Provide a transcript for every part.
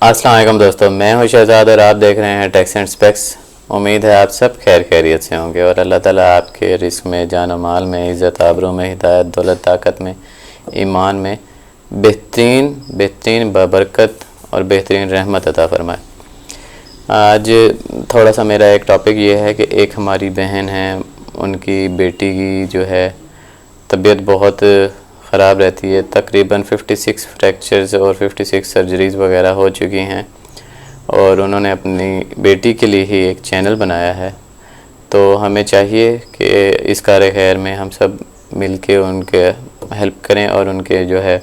अस्सलाम वालेकुम दोस्तों, मैं हूं शहजाद और आप देख रहे हैं टेक्स एंड स्पेक्स। उम्मीद है आप सब खैर खैरियत से होंगे और अल्लाह ताला आपके रिस्क में, जान और माल में, इज़्ज़त आबरू में, हिदायत, दौलत, ताकत में, ईमान में बेहतरीन बबरकत और बेहतरीन रहमत अता फ़रमाए। आज थोड़ा सा मेरा एक टॉपिक ये है कि एक हमारी बहन है, उनकी बेटी की जो है तबीयत बहुत ख़राब रहती है। तकरीबन 56 फ्रैक्चर्स और 56 सर्जरीज़ वगैरह हो चुकी हैं और उन्होंने अपनी बेटी के लिए ही एक चैनल बनाया है। तो हमें चाहिए कि इस कार खैर में हम सब मिल के उनके हेल्प करें और उनके जो है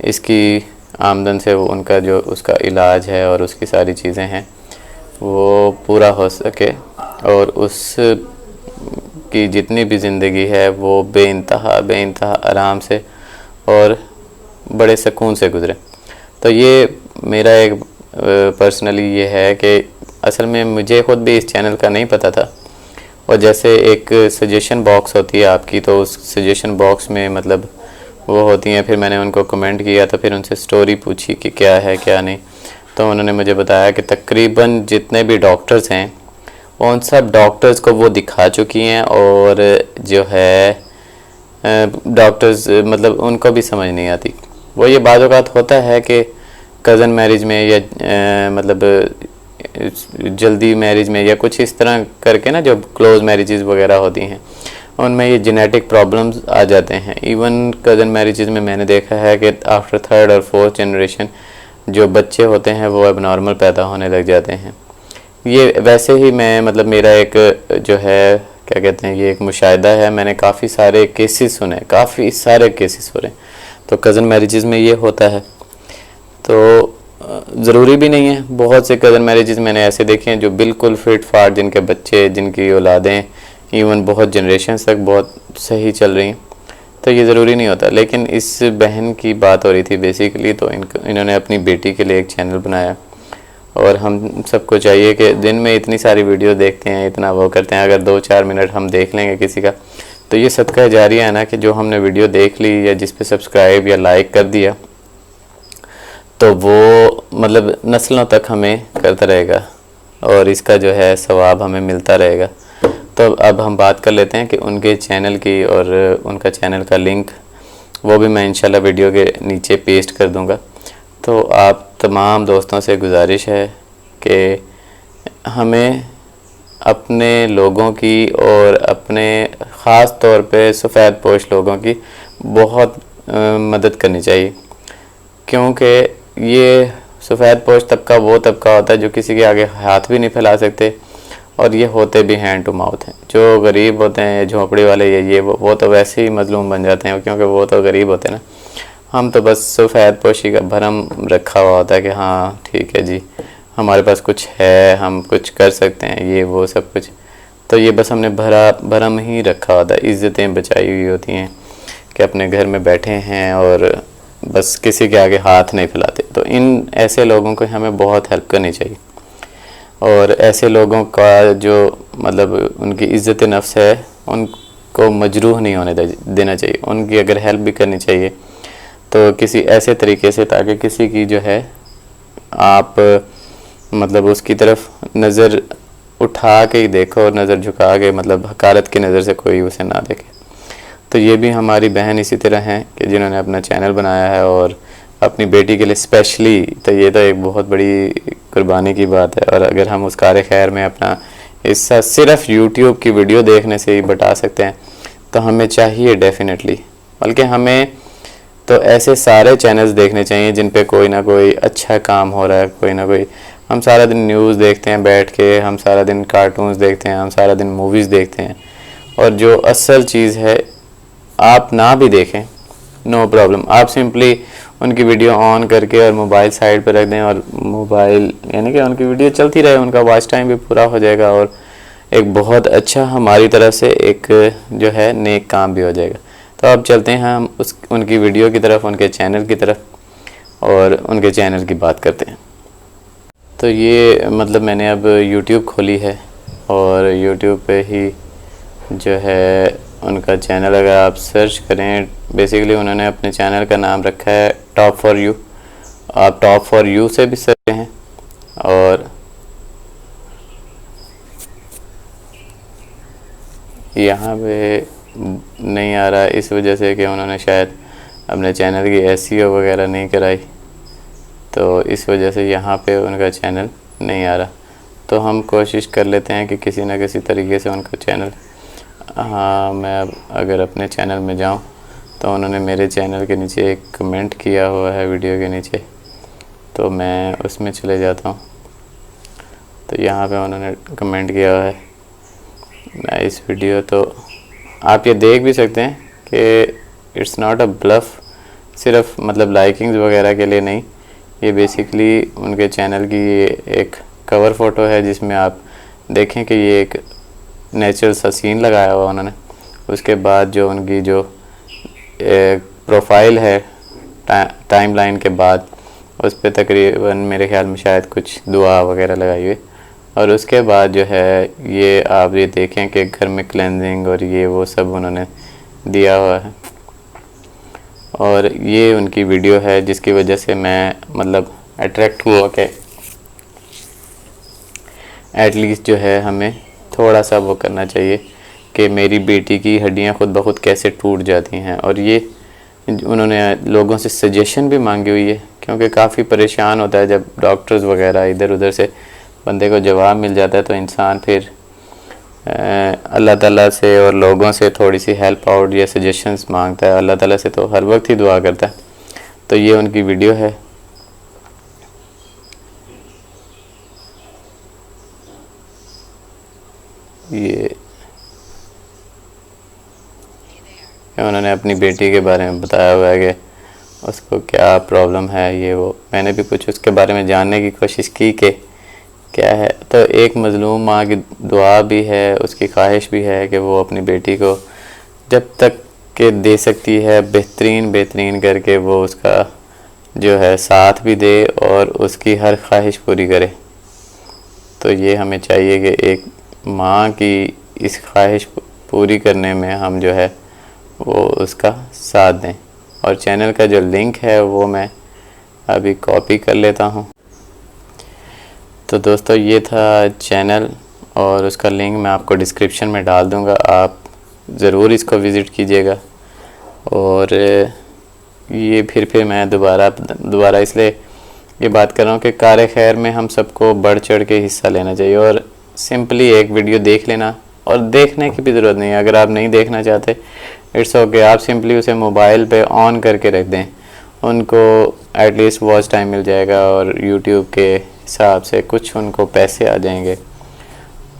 इसकी आमदन से वो उनका जो उसका इलाज है और उसकी सारी चीज़ें हैं वो पूरा हो सके और उस की जितनी भी ज़िंदगी है वो बेइंतहा आराम से और बड़े सुकून से गुज़रे। तो ये मेरा एक पर्सनली ये है कि असल में मुझे ख़ुद भी इस चैनल का नहीं पता था और जैसे एक सजेशन बॉक्स होती है आपकी, तो उस सजेशन बॉक्स में मतलब वो होती हैं, फिर मैंने उनको कमेंट किया तो फिर उनसे स्टोरी पूछी कि क्या है क्या नहीं। तो उन्होंने मुझे बताया कि तकरीबन जितने भी डॉक्टर्स हैं उन सब डॉक्टर्स को वो दिखा चुकी हैं और जो है डॉक्टर्स मतलब उनको भी समझ नहीं आती। वो ये बाद औक़ात होता है कि कज़न मैरिज में या मतलब जल्दी मैरिज में या कुछ इस तरह करके ना, जो क्लोज़ मैरिजेस वगैरह होती हैं उनमें ये जेनेटिक प्रॉब्लम्स आ जाते हैं। इवन कज़न मैरिजेस में मैंने देखा है कि आफ्टर थर्ड और फोर्थ जनरेशन जो बच्चे होते हैं वो अब नॉर्मल पैदा होने लग जाते हैं। ये वैसे ही मैं मतलब मेरा एक जो है क्या कहते हैं, ये एक मुशाहिदा है। मैंने काफ़ी सारे केसेस सुने, काफ़ी सारे केसेस सुने। तो कज़न मैरिजेस में ये होता है, तो ज़रूरी भी नहीं है। बहुत से कज़न मैरिजेस मैंने ऐसे देखे हैं जो बिल्कुल फिट फाट, जिनके बच्चे, जिनकी औलादें इवन बहुत जनरेशन तक बहुत सही चल रही हैं। तो ये ज़रूरी नहीं होता। लेकिन इस बहन की बात हो रही थी बेसिकली, तो इन्होंने अपनी बेटी के लिए एक चैनल बनाया और हम सबको चाहिए कि दिन में इतनी सारी वीडियो देखते हैं, इतना वो करते हैं, अगर 2-4 मिनट हम देख लेंगे किसी का, तो ये सदका जारिया है ना कि जो हमने वीडियो देख ली या जिस पे सब्सक्राइब या लाइक कर दिया तो वो मतलब नस्लों तक हमें करता रहेगा और इसका जो है सवाब हमें मिलता रहेगा। तो अब हम बात कर लेते हैं कि उनके चैनल की, और उनका चैनल का लिंक वो भी मैं इंशाल्लाह वीडियो के नीचे पेस्ट कर दूँगा। तो आप तमाम दोस्तों से गुजारिश है कि हमें अपने लोगों की और अपने ख़ास तौर पे सफ़ेद पोश लोगों की बहुत मदद करनी चाहिए, क्योंकि ये सफ़ेद पोश तबका वो तबका होता है जो किसी के आगे हाथ भी नहीं फैला सकते और ये होते भी हैंड टू माउथ हैं। जो गरीब होते हैं, झोंपड़ी वाले, ये वो तो वैसे ही मजलूम बन जाते हैं क्योंकि वो तो गरीब होते हैं ना। हम तो बस सफ़ेद पोशी का भरम रखा हुआ होता है कि हाँ ठीक है जी, हमारे पास कुछ है, हम कुछ कर सकते हैं, ये वो सब कुछ। तो ये बस हमने भरम ही रखा होता है। इज़्ज़तें बचाई हुई होती हैं कि अपने घर में बैठे हैं और बस किसी के आगे हाथ नहीं फैलाते। तो इन ऐसे लोगों को हमें बहुत हेल्प करनी चाहिए और ऐसे लोगों का जो मतलब उनकी इज़्ज़त नफ्स है उनको मजरूह नहीं होने देना चाहिए। उनकी अगर हेल्प भी करनी चाहिए तो किसी ऐसे तरीके से ताकि किसी की जो है आप मतलब उसकी तरफ नज़र उठा के ही देखो और नज़र झुका के मतलब हकारत की नज़र से कोई उसे ना देखे। तो ये भी हमारी बहन इसी तरह हैं कि जिन्होंने अपना चैनल बनाया है और अपनी बेटी के लिए स्पेशली, तो ये तो एक बहुत बड़ी कुर्बानी की बात है। और अगर हम उस कार खैर में अपना हिस्सा सिर्फ यूट्यूब की वीडियो देखने से ही बता सकते हैं तो हमें चाहिए डेफिनेटली, बल्कि हमें तो ऐसे सारे चैनल्स देखने चाहिए जिन पे कोई ना कोई अच्छा काम हो रहा है, कोई ना कोई। हम सारा दिन न्यूज़ देखते हैं बैठ के, हम सारा दिन कार्टून्स देखते हैं, हम सारा दिन मूवीज़ देखते हैं, और जो असल चीज़ है आप ना भी देखें नो प्रॉब्लम। आप सिंपली उनकी वीडियो ऑन करके और मोबाइल साइड पर रख दें और मोबाइल यानी कि उनकी वीडियो चलती रहे, उनका वॉच टाइम भी पूरा हो जाएगा और एक बहुत अच्छा हमारी तरफ से एक जो है नेक काम भी हो जाएगा। तो अब चलते हैं हम उनकी वीडियो की तरफ, उनके चैनल की तरफ और उनके चैनल की बात करते हैं। तो ये मतलब मैंने अब YouTube खोली है और YouTube पे ही जो है उनका चैनल अगर आप सर्च करें, बेसिकली उन्होंने अपने चैनल का नाम रखा है टॉप फॉर यू आप टॉप फॉर यू से भी सकते हैं। और यहाँ पे नहीं आ रहा इस वजह से कि उन्होंने शायद अपने चैनल की एसईओ वगैरह नहीं कराई, तो इस वजह से यहाँ पे उनका चैनल नहीं आ रहा। तो हम कोशिश कर लेते हैं कि किसी न किसी तरीके से उनका चैनल, हाँ मैं अब अगर अपने चैनल में जाऊँ तो उन्होंने मेरे चैनल के नीचे एक कमेंट किया हुआ है वीडियो के नीचे, तो मैं उसमें चले जाता हूँ। तो यहाँ पे उन्होंने कमेंट किया हुआ है, मैं इस वीडियो, तो आप ये देख भी सकते हैं कि इट्स नॉट अ ब्लफ, सिर्फ मतलब लाइकिंग्स वगैरह के लिए नहीं, ये बेसिकली उनके चैनल की एक कवर फ़ोटो है जिसमें आप देखें कि ये एक नेचुरल सा सीन लगाया हुआ उन्होंने। उसके बाद जो उनकी जो प्रोफाइल है टाइमलाइन के बाद, उस पर तकरीबन मेरे ख्याल में शायद कुछ दुआ वगैरह लगाई हुई, और उसके बाद जो है ये आप ये देखें कि घर में क्लेंजिंग और ये वो सब उन्होंने दिया हुआ है। और ये उनकी वीडियो है जिसकी वजह से मैं मतलब अट्रैक्ट हुआ कि एटलीस्ट जो है हमें थोड़ा सा वो करना चाहिए कि मेरी बेटी की हड्डियां खुद ब खुद कैसे टूट जाती हैं। और ये उन्होंने लोगों से सजेशन भी मांगी हुई है, क्योंकि काफ़ी परेशान होता है जब डॉक्टर्स वगैरह इधर उधर से बंदे को जवाब मिल जाता है, तो इंसान फिर अल्लाह ताला से और लोगों से थोड़ी सी हेल्प आउट या सजेशंस मांगता है। अल्लाह ताला से तो हर वक्त ही दुआ करता है। तो ये उनकी वीडियो है। ये उन्होंने अपनी बेटी के बारे में बताया हुआ है कि उसको क्या प्रॉब्लम है, ये वो। मैंने भी कुछ उसके बारे में जानने की कोशिश की कि क्या है। तो एक मज़लूम माँ की दुआ भी है, उसकी ख्वाहिश भी है कि वो अपनी बेटी को जब तक के दे सकती है बेहतरीन करके वो उसका जो है साथ भी दे और उसकी हर ख्वाहिश पूरी करे। तो ये हमें चाहिए कि एक माँ की इस ख्वाहिश पूरी करने में हम जो है वो उसका साथ दें। और चैनल का जो लिंक है वो मैं अभी कॉपी कर लेता हूँ। तो दोस्तों ये था चैनल और उसका लिंक मैं आपको डिस्क्रिप्शन में डाल दूँगा, आप ज़रूर इसको विज़िट कीजिएगा। और ये फिर मैं दोबारा इसलिए ये बात कर रहा हूँ कि कार खैर में हम सबको बढ़ चढ़ के हिस्सा लेना चाहिए। और सिंपली एक वीडियो देख लेना, और देखने की भी ज़रूरत नहीं है। अगर आप नहीं देखना चाहते इट्स ओके, आप सिंपली उसे मोबाइल पे ऑन करके रख दें, उनको एटलीस्ट वॉच टाइम मिल जाएगा और यूट्यूब के हिसाब से कुछ उनको पैसे आ जाएंगे।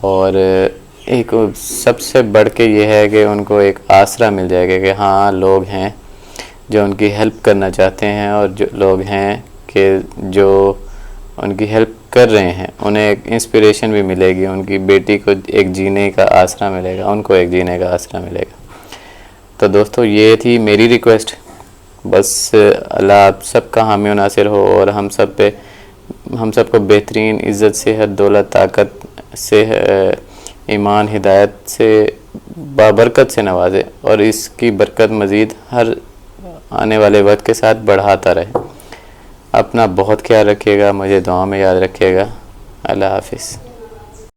और एक सबसे बढ़ के ये है कि उनको एक आसरा मिल जाएगा कि हाँ लोग हैं जो उनकी हेल्प करना चाहते हैं, और जो लोग हैं कि जो उनकी हेल्प कर रहे हैं, उन्हें एक इंस्पिरेशन भी मिलेगी, उनकी बेटी को एक जीने का आसरा मिलेगा, उनको एक जीने का आसरा मिलेगा। तो दोस्तों ये थी मेरी रिक्वेस्ट, बस अल्लाह आप सबका हामी और नासिर हो और हम सबको बेहतरीन इज़्ज़त, सेहत, दौलत, ताकत से, ईमान, हिदायत से, बाबरकत से नवाजे, और इसकी बरकत मज़ीद हर आने वाले वक्त के साथ बढ़ाता रहे। अपना बहुत ख्याल रखिएगा, मुझे दुआ में याद रखिएगा। अल्लाह हाफिज़।